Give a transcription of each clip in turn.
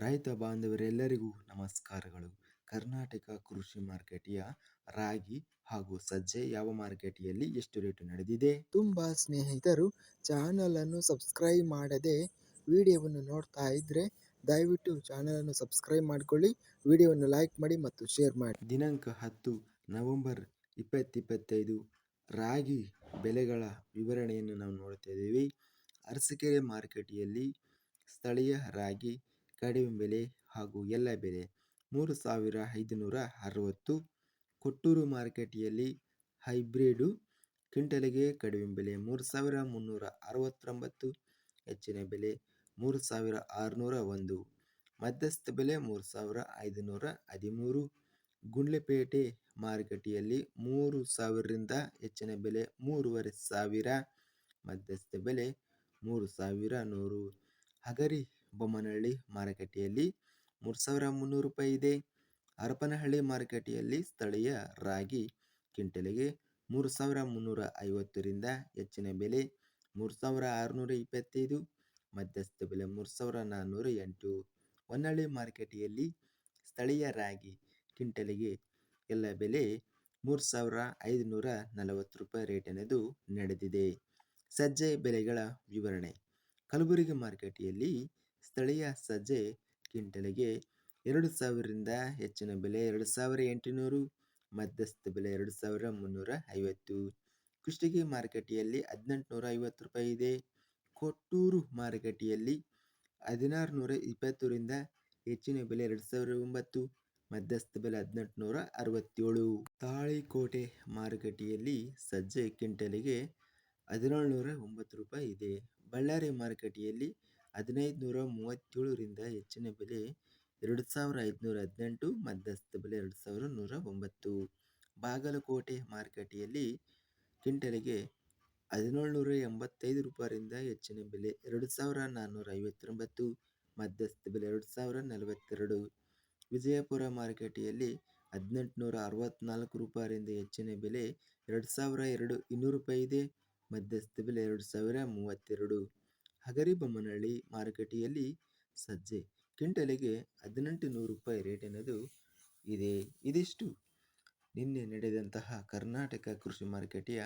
ರೈತ ಬಾಂಧವರೆಲ್ಲರಿಗೂ ನಮಸ್ಕಾರಗಳು. ಕರ್ನಾಟಕ ಕೃಷಿ ಮಾರುಕಟ್ಟೆಯ ರಾಗಿ ಹಾಗೂ ಸಜ್ಜೆ ಯಾವ ಮಾರುಕಟ್ಟೆಯಲ್ಲಿ ಎಷ್ಟು ರೇಟು ನಡೆದಿದೆ? ತುಂಬ ಸ್ನೇಹಿತರು ಚಾನಲನ್ನು ಸಬ್ಸ್ಕ್ರೈಬ್ ಮಾಡದೆ ವಿಡಿಯೋವನ್ನು ನೋಡ್ತಾ ಇದ್ದರೆ ದಯವಿಟ್ಟು ಚಾನಲನ್ನು ಸಬ್ಸ್ಕ್ರೈಬ್ ಮಾಡಿಕೊಳ್ಳಿ, ವಿಡಿಯೋವನ್ನು ಲೈಕ್ ಮಾಡಿ ಮತ್ತು ಶೇರ್ ಮಾಡಿ. ದಿನಾಂಕ 10 ನವೆಂಬರ್ 2025 ರಾಗಿ ಬೆಲೆಗಳ ವಿವರಣೆಯನ್ನು ನಾವು ನೋಡ್ತಾ ಇದ್ದೀವಿ. ಅರಸೀಕೆರೆ ಮಾರುಕಟ್ಟೆಯಲ್ಲಿ ಸ್ಥಳೀಯ ರಾಗಿ ಕಡಿಮೆ ಬೆಲೆ ಹಾಗೂ ಎಲ್ಲ ಬೆಲೆ 3560. ಕೊಟ್ಟೂರು ಮಾರುಕಟ್ಟೆಯಲ್ಲಿ ಹೈಬ್ರಿಡ್ ಕ್ವಿಂಟಲಿಗೆ ಕಡಿಮೆ ಬೆಲೆ 3369, ಹೆಚ್ಚಿನ ಬೆಲೆ 3601, ಮಧ್ಯಸ್ಥ ಬೆಲೆ 3513. ಗುಂಡ್ಲುಪೇಟೆ ಮಾರುಕಟ್ಟೆಯಲ್ಲಿ 3000ರಿಂದ ಹೆಚ್ಚಿನ ಬೆಲೆ 3500, ಮಧ್ಯಸ್ಥ ಬೆಲೆ 3100. ಹಗರಿ ಬೊಮ್ಮನಹಳ್ಳಿ ಮಾರುಕಟ್ಟೆಯಲ್ಲಿ 3300 ರೂಪಾಯಿ ಇದೆ. ಹರಪನಹಳ್ಳಿ ಮಾರುಕಟ್ಟೆಯಲ್ಲಿ ಸ್ಥಳೀಯ ರಾಗಿ ಕ್ವಿಂಟಲಿಗೆ 3350ರಿಂದ ಹೆಚ್ಚಿನ ಬೆಲೆ 3625, ಮಧ್ಯಸ್ಥ ಬೆಲೆ 3408. ಹೊನ್ನಳ್ಳಿ ಮಾರುಕಟ್ಟೆಯಲ್ಲಿ ಸ್ಥಳೀಯ ರಾಗಿ ಕ್ವಿಂಟಲಿಗೆ ಎಲ್ಲ ಬೆಲೆ 3540 ರೂಪಾಯಿ ರೇಟಿನದು ನಡೆದಿದೆ. ಸಜ್ಜೆ ಬೆಲೆಗಳ ವಿವರಣೆ. ಕಲಬುರಗಿ ಮಾರುಕಟ್ಟೆಯಲ್ಲಿ ಸ್ಥಳೀಯ ಸಜ್ಜೆ ಕ್ವಿಂಟಲಿಗೆ 2000ರಿಂದ ಹೆಚ್ಚಿನ ಬೆಲೆ 2800, ಮಧ್ಯಸ್ಥ ಬೆಲೆ 2350. ಕುಷ್ಟಗಿ ಮಾರುಕಟ್ಟೆಯಲ್ಲಿ 1850 ರೂಪಾಯಿ ಇದೆ. ಕೊಟ್ಟೂರು ಮಾರುಕಟ್ಟೆಯಲ್ಲಿ 1620ರಿಂದ ಹೆಚ್ಚಿನ ಬೆಲೆ 2009, ಮಧ್ಯಸ್ಥ ಬೆಲೆ 1867. ತಾಳಿಕೋಟೆ ಮಾರುಕಟ್ಟೆಯಲ್ಲಿ ಸಜ್ಜೆ ಕ್ವಿಂಟಲಿಗೆ 1709 ರೂಪಾಯಿ ಇದೆ. ಬಳ್ಳಾರಿ ಮಾರುಕಟ್ಟೆಯಲ್ಲಿ 1537ರಿಂದ ಹೆಚ್ಚಿನ ಬೆಲೆ 2518, ಮಧ್ಯಸ್ಥ ಬೆಲೆ 2109. ಬಾಗಲಕೋಟೆ ಮಾರುಕಟ್ಟೆಯಲ್ಲಿ ಕ್ವಿಂಟಲಿಗೆ 1785 ರೂಪಾಯಿಯಿಂದ ಹೆಚ್ಚಿನ ಬೆಲೆ 2459, ಮಧ್ಯಸ್ಥ ಬೆಲೆ 2042. ವಿಜಯಪುರ ಮಾರುಕಟ್ಟೆಯಲ್ಲಿ 1864 ರೂಪಾಯಿಯಿಂದ ಹೆಚ್ಚಿನ ಬೆಲೆ 2200 ರೂಪಾಯಿ ಇದೆ, ಮಧ್ಯಸ್ಥ ಬೆಲೆ 2032. ಹಗರಿಬೊಮ್ಮನಹಳ್ಳಿ ಮಾರುಕಟ್ಟೆಯಲ್ಲಿ ಸಜ್ಜೆ ಕ್ವಿಂಟಲಿಗೆ 1800 ರೂಪಾಯಿ ರೇಟಿನದು ಇದೆ. ಇದಿಷ್ಟು ನಿನ್ನೆ ನಡೆದಂತಹ ಕರ್ನಾಟಕ ಕೃಷಿ ಮಾರುಕಟ್ಟೆಯ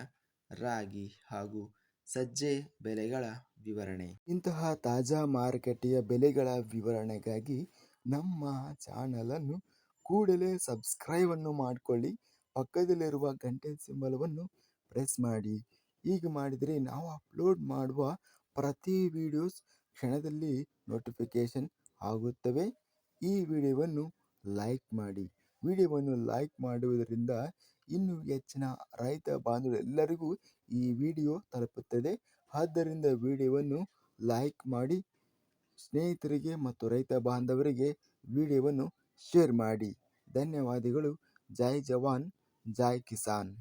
ರಾಗಿ ಹಾಗೂ ಸಜ್ಜೆ ಬೆಲೆಗಳ ವಿವರಣೆ. ಇಂತಹ ತಾಜಾ ಮಾರುಕಟ್ಟೆಯ ಬೆಲೆಗಳ ವಿವರಣೆಗಾಗಿ ನಮ್ಮ ಚಾನಲನ್ನು ಕೂಡಲೇ ಸಬ್ಸ್ಕ್ರೈಬನ್ನು ಮಾಡಿಕೊಳ್ಳಿ, ಪಕ್ಕದಲ್ಲಿರುವ ಗಂಟೆ ಸಿಂಬಲವನ್ನು ಪ್ರೆಸ್ ಮಾಡಿ. ಹೀಗೆ ಮಾಡಿದರೆ ನಾವು ಅಪ್ಲೋಡ್ ಮಾಡುವ ಪ್ರತಿ ವಿಡಿಯೋಸ್ ಕ್ಷಣದಲ್ಲಿ ನೋಟಿಫಿಕೇಶನ್ ಆಗುತ್ತವೆ. ಈ ವಿಡಿಯೋವನ್ನು ಲೈಕ್ ಮಾಡಿ. ವಿಡಿಯೋವನ್ನು ಲೈಕ್ ಮಾಡುವುದರಿಂದ ಇನ್ನೂ ಹೆಚ್ಚಿನ ರೈತ ಬಾಂಧವರೆಲ್ಲರಿಗೂ ಈ ವಿಡಿಯೋ ತಲುಪುತ್ತದೆ. ಆದ್ದರಿಂದ ವಿಡಿಯೋವನ್ನು ಲೈಕ್ ಮಾಡಿ, ಸ್ನೇಹಿತರಿಗೆ ಮತ್ತು ರೈತ ಬಾಂಧವರಿಗೆ ವಿಡಿಯೋವನ್ನು ಶೇರ್ ಮಾಡಿ. ಧನ್ಯವಾದಗಳು. ಜೈ ಜವಾನ್, ಜೈ ಕಿಸಾನ್.